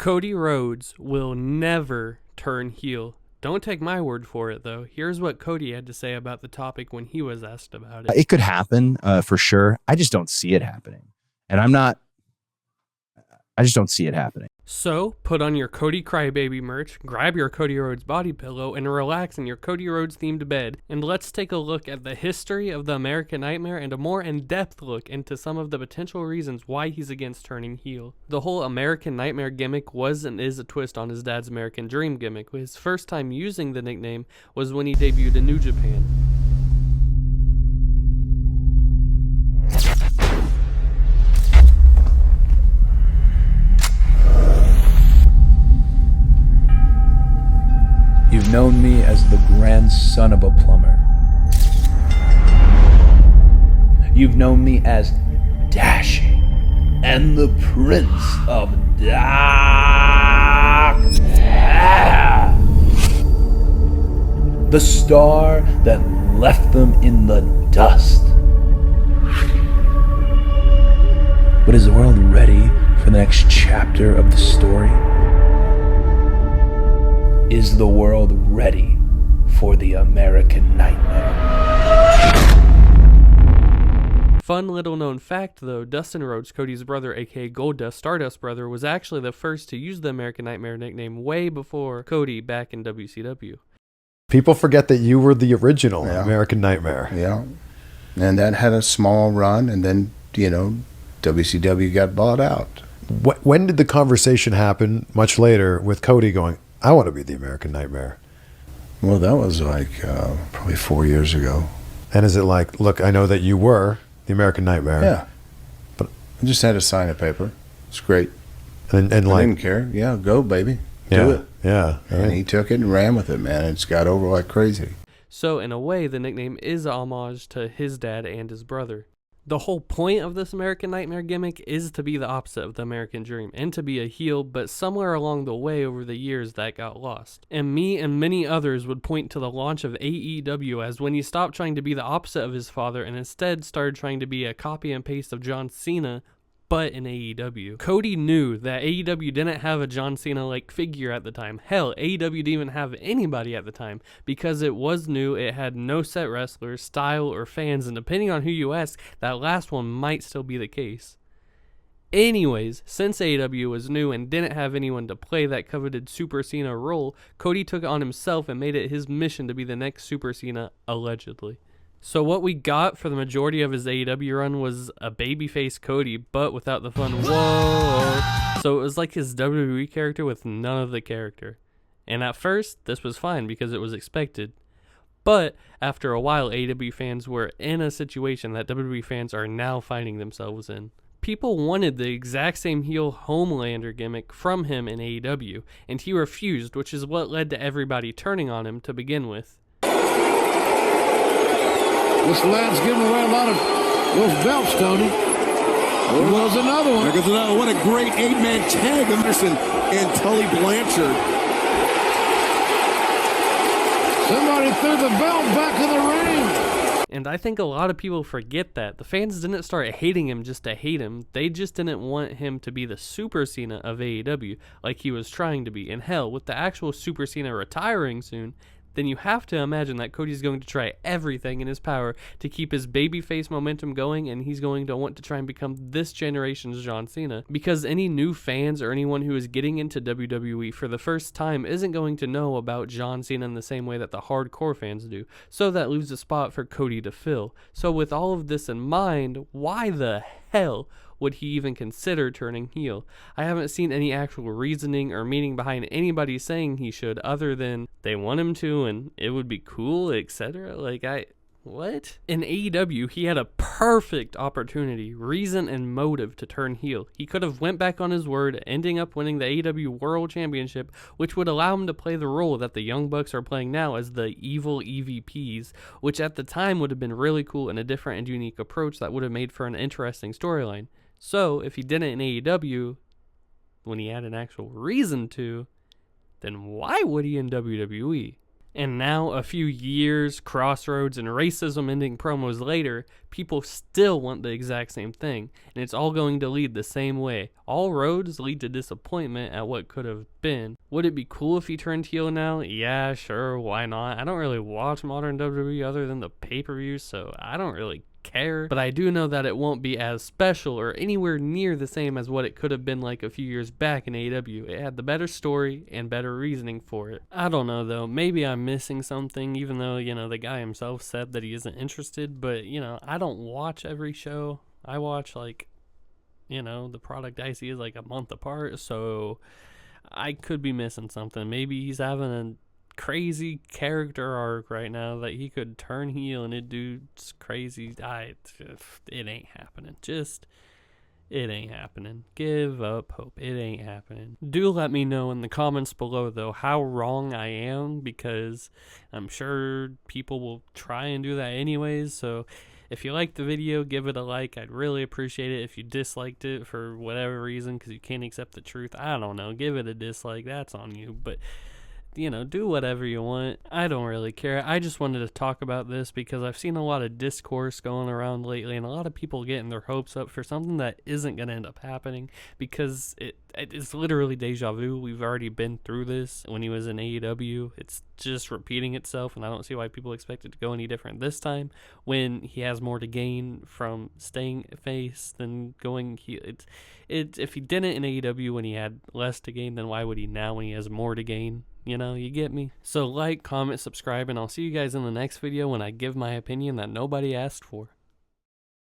Cody Rhodes will never turn heel. Don't take my word for it, though. Here's what Cody had to say about the topic when he was asked about it. It could happen for sure. I just don't see it happening. And I just don't see it happening. So, put on your Cody Crybaby merch, grab your Cody Rhodes body pillow, and relax in your Cody Rhodes themed bed. And let's take a look at the history of the American Nightmare and a more in-depth look into some of the potential reasons why he's against turning heel. The whole American Nightmare gimmick was and is a twist on his dad's American Dream gimmick. His first time using the nickname was when he debuted in New Japan. You've known me as the grandson of a plumber. You've known me as Dashing and the Prince of Dark. The star that left them in the dust. But is the world ready for the next chapter of the story? Is the world ready for the American Nightmare? Fun little known fact though, Dustin Rhodes, Cody's brother aka Goldust, Stardust brother, was actually the first to use the American Nightmare nickname way before Cody back in WCW. People forget that you were the original American Nightmare. Yeah. And that had a small run, and then, WCW got bought out. When did the conversation happen, much later, with Cody going, I want to be the American Nightmare? Well, that was probably 4 years ago. And is it like, look, I know that you were the American Nightmare. Yeah. But I just had to sign a paper. It's great. And I like, didn't care. Yeah, go, baby. Do it. Yeah. And he took it and ran with it, man. It's got over like crazy. So in a way, the nickname is a homage to his dad and his brother. The whole point of this American Nightmare gimmick is to be the opposite of the American Dream and to be a heel, but somewhere along the way over the years that got lost. And me and many others would point to the launch of AEW as when he stopped trying to be the opposite of his father and instead started trying to be a copy and paste of John Cena, but in AEW. Cody knew that AEW didn't have a John Cena-like figure at the time. Hell, AEW didn't even have anybody at the time because it was new, it had no set wrestlers, style, or fans, and depending on who you ask, that last one might still be the case. Anyways, since AEW was new and didn't have anyone to play that coveted Super Cena role, Cody took it on himself and made it his mission to be the next Super Cena, allegedly. So what we got for the majority of his AEW run was a babyface Cody, but without the fun whoa. So it was like his WWE character with none of the character. And at first, this was fine because it was expected. But after a while, AEW fans were in a situation that WWE fans are now finding themselves in. People wanted the exact same heel Homelander gimmick from him in AEW, and he refused, which is what led to everybody turning on him to begin with. This lad's giving away a lot of those belts, Tony. There goes another one. There goes another. What a great eight-man tag, Anderson and Tully Blanchard. Somebody threw the belt back in the ring. And I think a lot of people forget that. The fans didn't start hating him just to hate him. They just didn't want him to be the Super Cena of AEW like he was trying to be. And hell, with the actual Super Cena retiring soon, then you have to imagine that Cody's going to try everything in his power to keep his babyface momentum going, and he's going to want to try and become this generation's John Cena. Because any new fans or anyone who is getting into WWE for the first time isn't going to know about John Cena in the same way that the hardcore fans do. So that leaves a spot for Cody to fill. So with all of this in mind, why the hell would he even consider turning heel? I haven't seen any actual reasoning or meaning behind anybody saying he should other than they want him to and it would be cool, etc. What? In AEW, he had a perfect opportunity, reason, and motive to turn heel. He could have went back on his word, ending up winning the AEW World Championship, which would allow him to play the role that the Young Bucks are playing now as the evil EVPs, which at the time would have been really cool and a different and unique approach that would have made for an interesting storyline. So, if he did it in AEW, when he had an actual reason to, then why would he in WWE? And now, a few years, crossroads, and racism ending promos later, people still want the exact same thing, and it's all going to lead the same way. All roads lead to disappointment at what could have been. Would it be cool if he turned heel now? Yeah, sure, why not? I don't really watch modern WWE other than the pay-per-views, so I don't really care, but I do know that it won't be as special or anywhere near the same as what it could have been like a few years back in AEW. It had the better story and better reasoning for it. I don't know though, maybe I'm missing something, even though, the guy himself said that he isn't interested, but, I don't watch every show. I watch the product I see is like a month apart, so I could be missing something. Maybe he's having a crazy character arc right now that he could turn heel and it do crazy. It ain't happening. It ain't happening. Give up hope. It ain't happening. Do let me know in the comments below though how wrong I am, because I'm sure people will try and do that anyways. So if you liked the video, give it a like. I'd really appreciate it. If you disliked it for whatever reason because you can't accept the truth, I don't know, give it a dislike. That's on you. But do whatever you want. I don't really care. I just wanted to talk about this because I've seen a lot of discourse going around lately and a lot of people getting their hopes up for something that isn't going to end up happening because it's literally deja vu. We've already been through this when he was in AEW. It's just repeating itself, and I don't see why people expect it to go any different this time when he has more to gain from staying face than going heel. If he didn't in AEW when he had less to gain, then why would he now when he has more to gain? You get me? So like, comment, subscribe, and I'll see you guys in the next video when I give my opinion that nobody asked for.